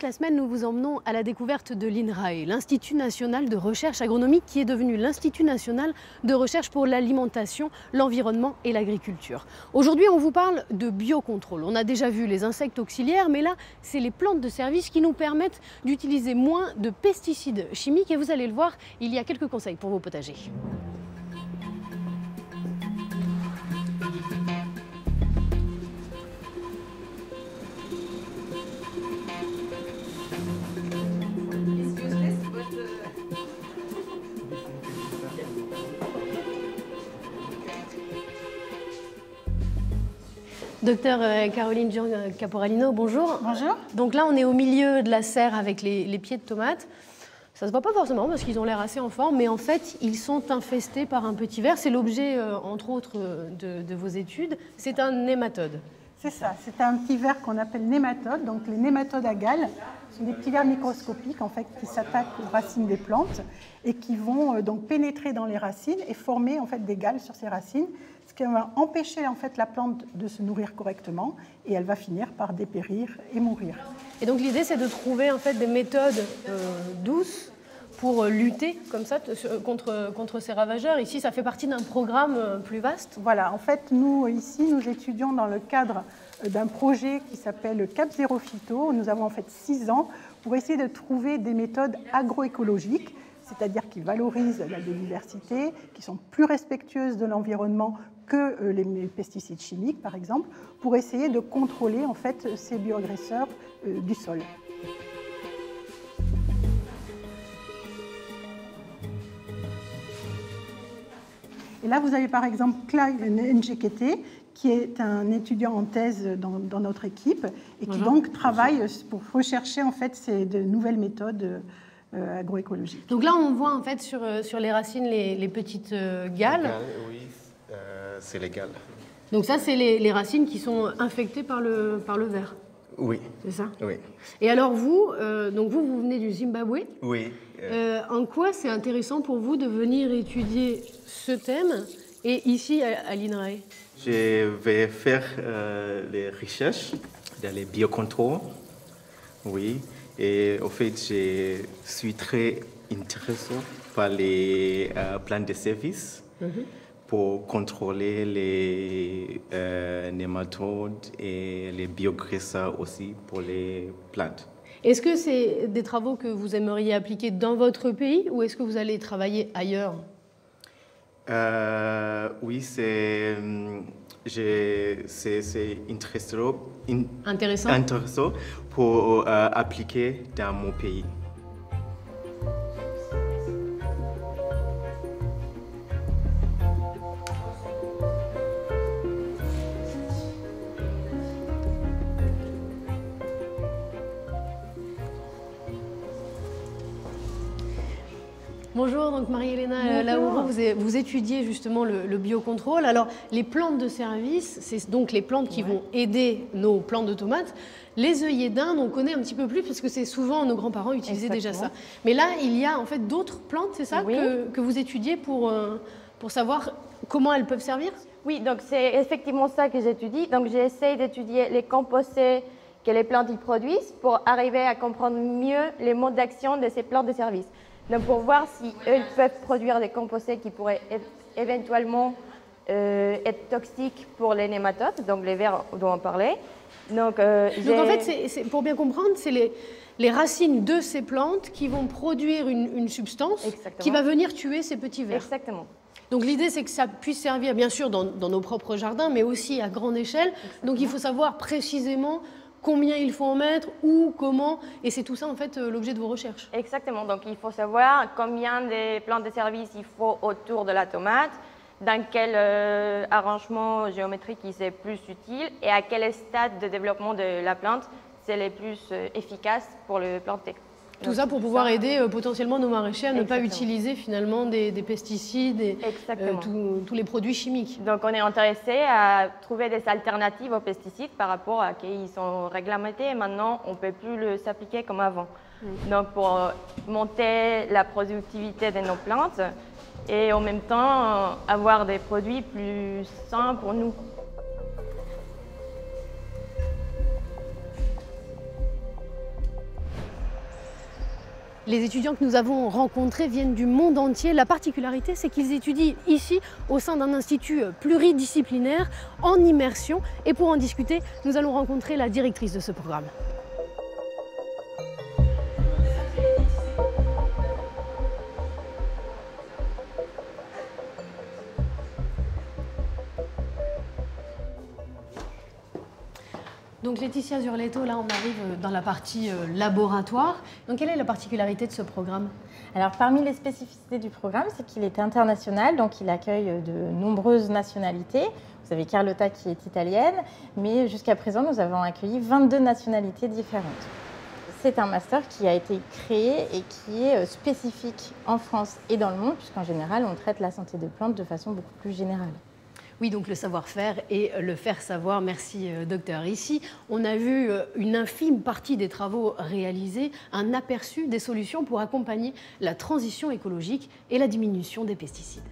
la semaine, nous vous emmenons à la découverte de l'INRAE, l'Institut national de recherche agronomique qui est devenu l'Institut national de recherche pour l'alimentation, l'environnement et l'agriculture. Aujourd'hui, on vous parle de biocontrôle. On a déjà vu les insectes auxiliaires, mais là, c'est les plantes de service qui nous permettent d'utiliser moins de pesticides chimiques. Et vous allez le voir, il y a quelques conseils pour vos potagers. Docteur Caroline Caporalino, bonjour. Bonjour. Donc là, on est au milieu de la serre avec les pieds de tomates. Ça ne se voit pas forcément parce qu'ils ont l'air assez en forme, mais en fait, ils sont infestés par un petit ver. C'est l'objet, entre autres, de vos études. C'est un nématode. C'est ça, c'est un petit ver qu'on appelle nématode. Donc les nématodes à galles sont des petits vers microscopiques en fait, qui s'attaquent aux racines des plantes et qui vont donc pénétrer dans les racines et former en fait, des galles sur ces racines, ce qui va empêcher en fait, la plante de se nourrir correctement et elle va finir par dépérir et mourir. Et donc l'idée, c'est de trouver en fait, des méthodes douces pour lutter comme ça contre ces ravageurs. Ici, ça fait partie d'un programme plus vaste. Voilà, en fait, nous, ici, nous étudions dans le cadre d'un projet qui s'appelle Cap Zéro Phyto. Nous avons en fait 6 ans pour essayer de trouver des méthodes agroécologiques, c'est-à-dire qui valorisent la biodiversité, qui sont plus respectueuses de l'environnement que les pesticides chimiques, par exemple, pour essayer de contrôler en fait, ces bioagresseurs du sol. Et là, vous avez par exemple Clive Njekete, qui est un étudiant en thèse dans notre équipe et qui donc travaille pour rechercher en fait de nouvelles méthodes agroécologiques. Donc là, on voit en fait sur les racines les petites galles. Oui, c'est les galles. Donc ça, c'est les racines qui sont infectées par le ver. Oui. C'est ça? Oui. Et alors vous, vous venez du Zimbabwe. Oui. En quoi c'est intéressant pour vous de venir étudier ce thème et ici à l'INRAE? Je vais faire les recherches dans les biocontrôles. Oui. Et au fait, je suis très intéressé par les plans de service pour contrôler les nématodes et les bioagresseurs aussi pour les plantes. Est-ce que c'est des travaux que vous aimeriez appliquer dans votre pays ou est-ce que vous allez travailler ailleurs? Oui, c'est intéressant pour appliquer dans mon pays. Bonjour, donc Marie-Hélène Laouro, vous étudiez justement le biocontrôle. Alors, les plantes de service, c'est donc les plantes qui vont aider nos plantes de tomates. Les œillets d'Inde, on connaît un petit peu plus parce que c'est souvent nos grands-parents utilisaient déjà ça. Mais là, il y a en fait d'autres plantes, c'est ça, que vous étudiez pour savoir comment elles peuvent servir? Oui, donc c'est effectivement ça que j'étudie. Donc j'essaie d'étudier les composés que les plantes y produisent pour arriver à comprendre mieux les modes d'action de ces plantes de service. Donc pour voir si eux peuvent produire des composés qui pourraient éventuellement être toxiques pour les nématodes, donc les vers dont on parlait. Donc en fait, pour bien comprendre, c'est les racines de ces plantes qui vont produire une substance qui va venir tuer ces petits vers. Exactement. Donc l'idée, c'est que ça puisse servir, bien sûr, dans nos propres jardins, mais aussi à grande échelle. Exactement. Donc il faut savoir précisément combien il faut en mettre, où, comment, et c'est tout ça en fait l'objet de vos recherches. Exactement, donc il faut savoir combien de plantes de service il faut autour de la tomate, dans quel arrangement géométrique c'est plus utile et à quel stade de développement de la plante c'est le plus efficace pour le planter. Tout ça pour pouvoir aider potentiellement nos maraîchers à ne pas utiliser finalement des pesticides et tous les produits chimiques. Donc on est intéressé à trouver des alternatives aux pesticides par rapport à qu'ils sont réglementés et maintenant on ne peut plus s'appliquer comme avant. Donc pour monter la productivité de nos plantes et en même temps avoir des produits plus sains pour nous. Les étudiants que nous avons rencontrés viennent du monde entier. La particularité, c'est qu'ils étudient ici, au sein d'un institut pluridisciplinaire, en immersion. Et pour en discuter, nous allons rencontrer la directrice de ce programme. Donc Laetitia Zurletto, là on arrive dans la partie laboratoire. Donc quelle est la particularité de ce programme? Alors parmi les spécificités du programme, c'est qu'il est international, donc il accueille de nombreuses nationalités. Vous avez Carlotta qui est italienne, mais jusqu'à présent nous avons accueilli 22 nationalités différentes. C'est un master qui a été créé et qui est spécifique en France et dans le monde, puisqu'en général on traite la santé des plantes de façon beaucoup plus générale. Oui, donc le savoir-faire et le faire savoir. Merci, docteur. Ici, on a vu une infime partie des travaux réalisés, un aperçu des solutions pour accompagner la transition écologique et la diminution des pesticides.